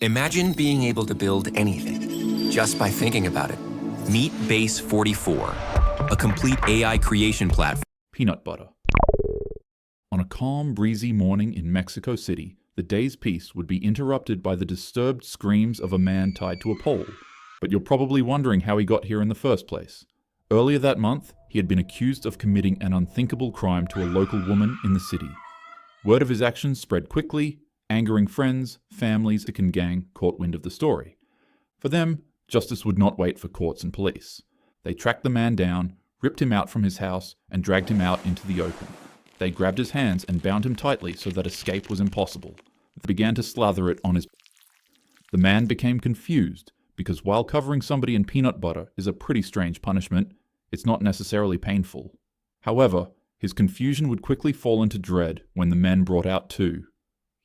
Imagine being able to build anything just by thinking about it. Meet Base 44, a complete AI creation platform. Peanut butter. On a calm, breezy morning in Mexico City, the day's peace would be interrupted by the disturbed screams of a man tied to a pole. But you're probably wondering how he got here in the first place. Earlier that month, he had been accused of committing an unthinkable crime to a local woman in the city. Word of his actions spread quickly, angering friends, families. The Mexican gang caught wind of the story. For them, justice would not wait for courts and police. They tracked the man down, ripped him out from his house, and dragged him out into the open. They grabbed his hands and bound him tightly so that escape was impossible. They began to slather it on his... The man became confused, because while covering somebody in peanut butter is a pretty strange punishment, it's not necessarily painful. However, his confusion would quickly fall into dread when the men brought out two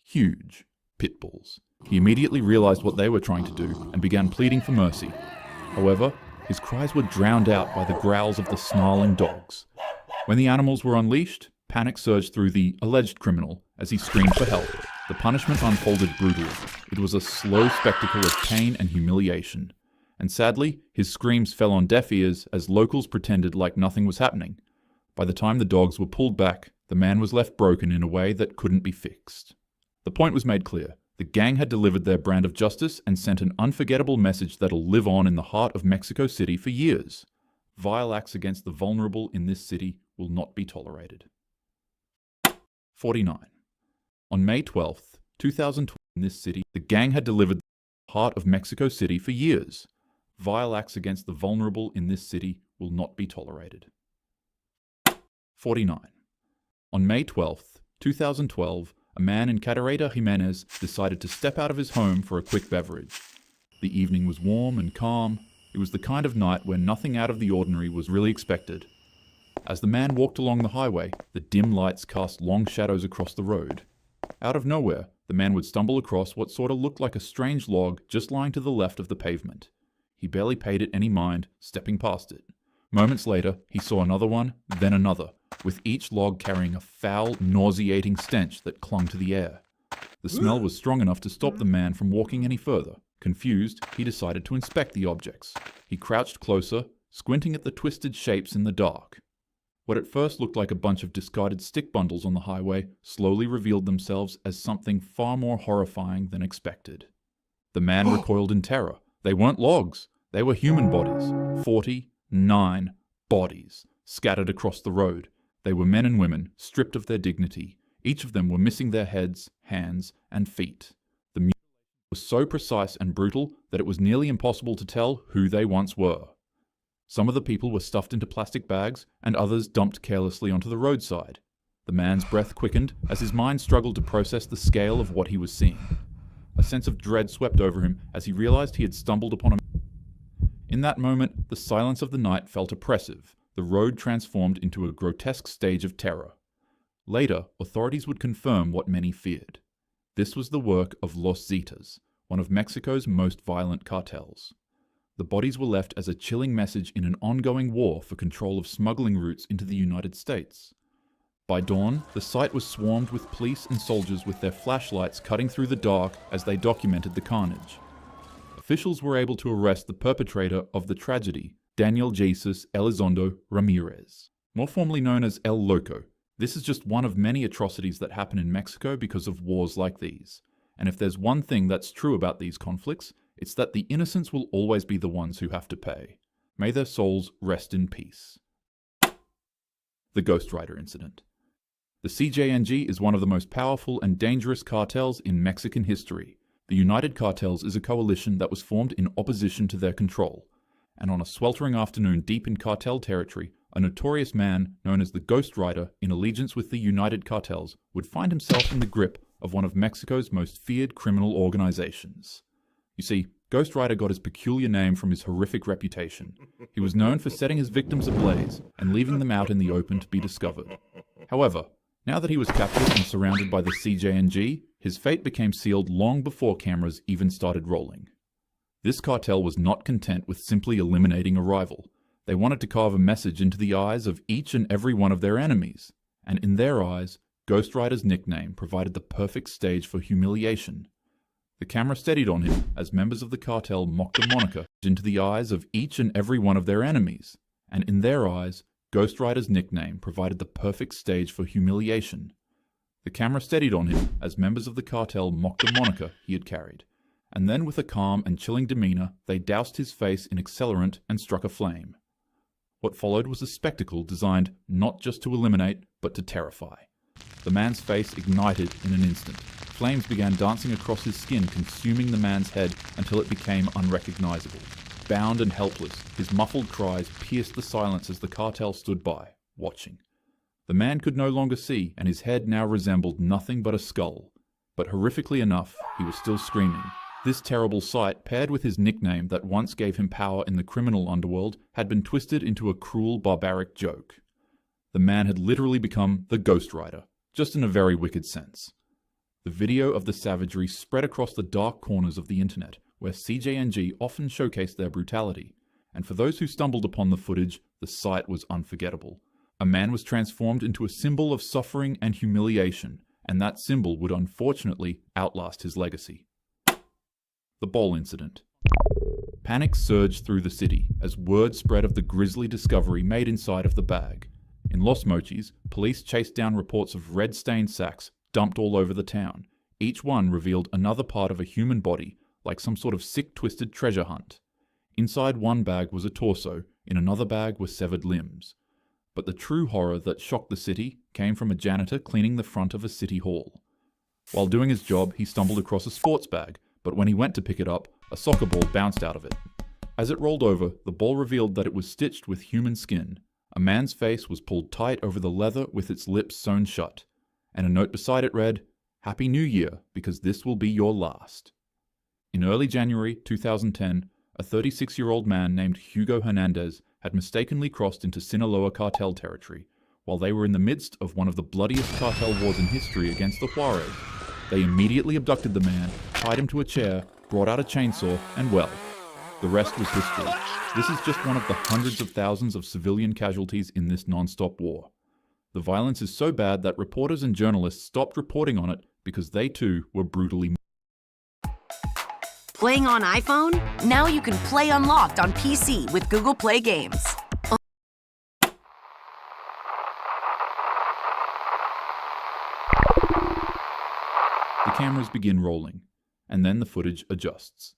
huge pit bulls. He immediately realized what they were trying to do and began pleading for mercy. However, his cries were drowned out by the growls of the snarling dogs. When the animals were unleashed, panic surged through the alleged criminal as he screamed for help. The punishment unfolded brutally. It was a slow spectacle of pain and humiliation. And sadly, his screams fell on deaf ears as locals pretended like nothing was happening. By the time the dogs were pulled back, the man was left broken in a way that couldn't be fixed. The point was made clear. The gang had delivered their brand of justice and sent an unforgettable message that'll live on in the heart of Mexico City for years. Vile acts against the vulnerable in this city will not be tolerated. 49. On May 12th, 2012, in this city, the gang had delivered the heart of Mexico City for years. Vile acts against the vulnerable in this city will not be tolerated. 49. On May 12th, 2012, a man in Cartagena, Jimenez, decided to step out of his home for a quick beverage. The evening was warm and calm. It was the kind of night where nothing out of the ordinary was really expected. As the man walked along the highway, the dim lights cast long shadows across the road. Out of nowhere, the man would stumble across what sort of looked like a strange log just lying to the left of the pavement. He barely paid it any mind, stepping past it. Moments later, he saw another one, then another, with each log carrying a foul, nauseating stench that clung to the air. The smell was strong enough to stop the man from walking any further. Confused, he decided to inspect the objects. He crouched closer, squinting at the twisted shapes in the dark. What at first looked like a bunch of discarded stick bundles on the highway slowly revealed themselves as something far more horrifying than expected. The man recoiled in terror. They weren't logs. They were human bodies. 49 bodies, scattered across the road. They were men and women, stripped of their dignity. Each of them were missing their heads, hands, and feet. The mutilation was so precise and brutal that it was nearly impossible to tell who they once were. Some of the people were stuffed into plastic bags, and others dumped carelessly onto the roadside. The man's breath quickened as his mind struggled to process the scale of what he was seeing. A sense of dread swept over him as he realized he had stumbled upon a... In that moment, the silence of the night felt oppressive. The road transformed into a grotesque stage of terror. Later, authorities would confirm what many feared. This was the work of Los Zetas, one of Mexico's most violent cartels. The bodies were left as a chilling message in an ongoing war for control of smuggling routes into the United States. By dawn, the site was swarmed with police and soldiers with their flashlights cutting through the dark as they documented the carnage. Officials were able to arrest the perpetrator of the tragedy, Daniel Jesus Elizondo Ramirez, more formally known as El Loco. This is just one of many atrocities that happen in Mexico because of wars like these. And if there's one thing that's true about these conflicts, it's that the innocents will always be the ones who have to pay. May their souls rest in peace. The Ghost Rider Incident. The CJNG is one of the most powerful and dangerous cartels in Mexican history. The United Cartels is a coalition that was formed in opposition to their control. And on a sweltering afternoon deep in cartel territory, a notorious man known as the Ghost Rider, in allegiance with the United Cartels, would find himself in the grip of one of Mexico's most feared criminal organizations. You see, Ghost Rider got his peculiar name from his horrific reputation. He was known for setting his victims ablaze and leaving them out in the open to be discovered. However, now that he was captured and surrounded by the CJNG, his fate became sealed long before cameras even started rolling. This cartel was not content with simply eliminating a rival. They wanted to carve a message into the eyes of each and every one of their enemies, and in their eyes, Ghost Rider's nickname provided the perfect stage for humiliation. The camera steadied on him as members of the cartel mocked the moniker into the eyes of each and every one of their enemies, and in their eyes, Ghost Rider's nickname provided the perfect stage for humiliation. The camera steadied on him as members of the cartel mocked the moniker he had carried, and then with a calm and chilling demeanor, they doused his face in accelerant and struck a flame. What followed was a spectacle designed not just to eliminate, but to terrify. The man's face ignited in an instant. Flames began dancing across his skin, consuming the man's head until it became unrecognizable. Bound and helpless, his muffled cries pierced the silence as the cartel stood by, watching. The man could no longer see, and his head now resembled nothing but a skull. But horrifically enough, he was still screaming. This terrible sight, paired with his nickname that once gave him power in the criminal underworld, had been twisted into a cruel, barbaric joke. The man had literally become the Ghost Rider, just in a very wicked sense. The video of the savagery spread across the dark corners of the internet, where CJNG often showcased their brutality, and for those who stumbled upon the footage, the sight was unforgettable. A man was transformed into a symbol of suffering and humiliation, and that symbol would unfortunately outlast his legacy. The bowl incident. Panic surged through the city as word spread of the grisly discovery made inside of the bag. In Los Mochis, police chased down reports of red-stained sacks dumped all over the town. Each one revealed another part of a human body, like some sort of sick, twisted treasure hunt. Inside one bag was a torso, in another bag were severed limbs. But the true horror that shocked the city came from a janitor cleaning the front of a city hall. While doing his job, he stumbled across a sports bag, but when he went to pick it up, a soccer ball bounced out of it. As it rolled over, the ball revealed that it was stitched with human skin. A man's face was pulled tight over the leather with its lips sewn shut, and a note beside it read, "Happy New Year, because this will be your last." In early January 2010, a 36-year-old man named Hugo Hernandez had mistakenly crossed into Sinaloa cartel territory, while they were in the midst of one of the bloodiest cartel wars in history against the Juarez. They immediately abducted the man, tied him to a chair, brought out a chainsaw, and well, the rest was history. This is just one of the hundreds of thousands of civilian casualties in this non-stop war. The violence is so bad that reporters and journalists stopped reporting on it because they too were brutally Playing on iPhone? Now you can play Unlocked on PC with Google Play Games. The cameras begin rolling, and then the footage adjusts.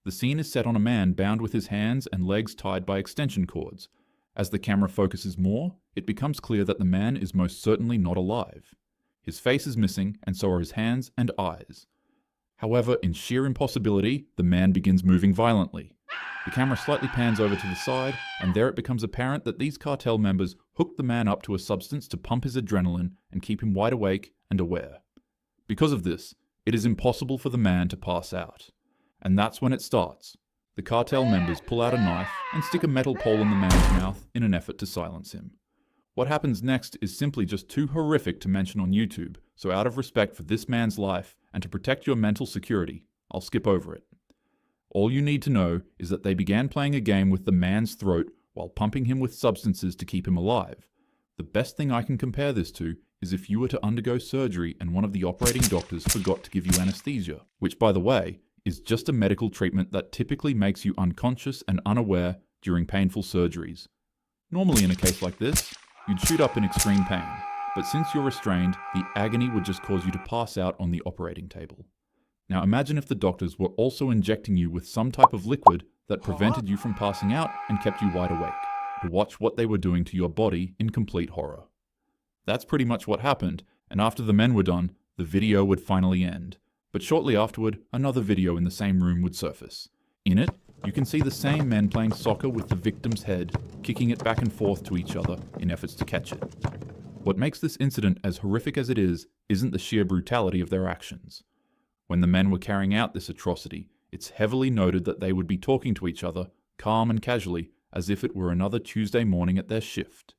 The scene is set on a man bound with his hands and legs tied by extension cords. As the camera focuses more, it becomes clear that the man is most certainly not alive. His face is missing, and so are his hands and eyes. However, in sheer impossibility, the man begins moving violently. The camera slightly pans over to the side, and there it becomes apparent that these cartel members hooked the man up to a substance to pump his adrenaline and keep him wide awake and aware. Because of this, it is impossible for the man to pass out. And that's when it starts. The cartel members pull out a knife and stick a metal pole in the man's mouth in an effort to silence him. What happens next is simply just too horrific to mention on YouTube, so out of respect for this man's life and to protect your mental security, I'll skip over it. All you need to know is that they began playing a game with the man's throat while pumping him with substances to keep him alive. The best thing I can compare this to is if you were to undergo surgery and one of the operating doctors forgot to give you anesthesia, which, by the way, is just a medical treatment that typically makes you unconscious and unaware during painful surgeries. Normally in a case like this, you'd shoot up in extreme pain, but since you're restrained, the agony would just cause you to pass out on the operating table. Now imagine if the doctors were also injecting you with some type of liquid that prevented you from passing out and kept you wide awake, to watch what they were doing to your body in complete horror. That's pretty much what happened, and after the men were done, the video would finally end. But shortly afterward, another video in the same room would surface. In it, you can see the same men playing soccer with the victim's head, kicking it back and forth to each other in efforts to catch it. What makes this incident as horrific as it is isn't the sheer brutality of their actions. When the men were carrying out this atrocity, it's heavily noted that they would be talking to each other, calm and casually, as if it were another Tuesday morning at their shift.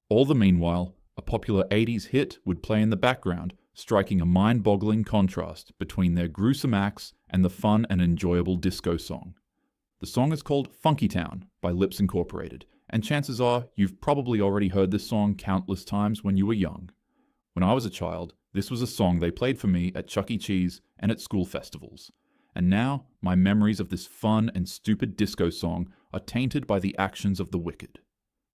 All the meanwhile, a popular 80s hit would play in the background, striking a mind-boggling contrast between their gruesome acts and the fun and enjoyable disco song. The song is called Funky Town by Lips Incorporated, and chances are you've probably already heard this song countless times when you were young. When I was a child, This was a song they played for me at Chuck E. Cheese and at school festivals. And now, my memories of this fun and stupid disco song are tainted by the actions of the wicked.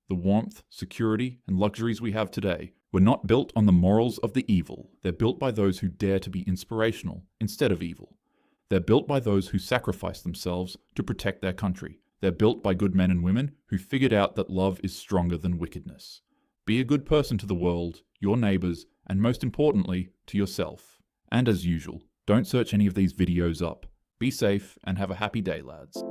The warmth, security, and luxuries we have today were not built on the morals of the evil. They're built by those who dare to be inspirational instead of evil. They're built by those who sacrifice themselves to protect their country. They're built by good men and women who figured out that love is stronger than wickedness. Be a good person to the world, your neighbors, and most importantly, to yourself. And as usual, don't search any of these videos up. Be safe and have a happy day, lads.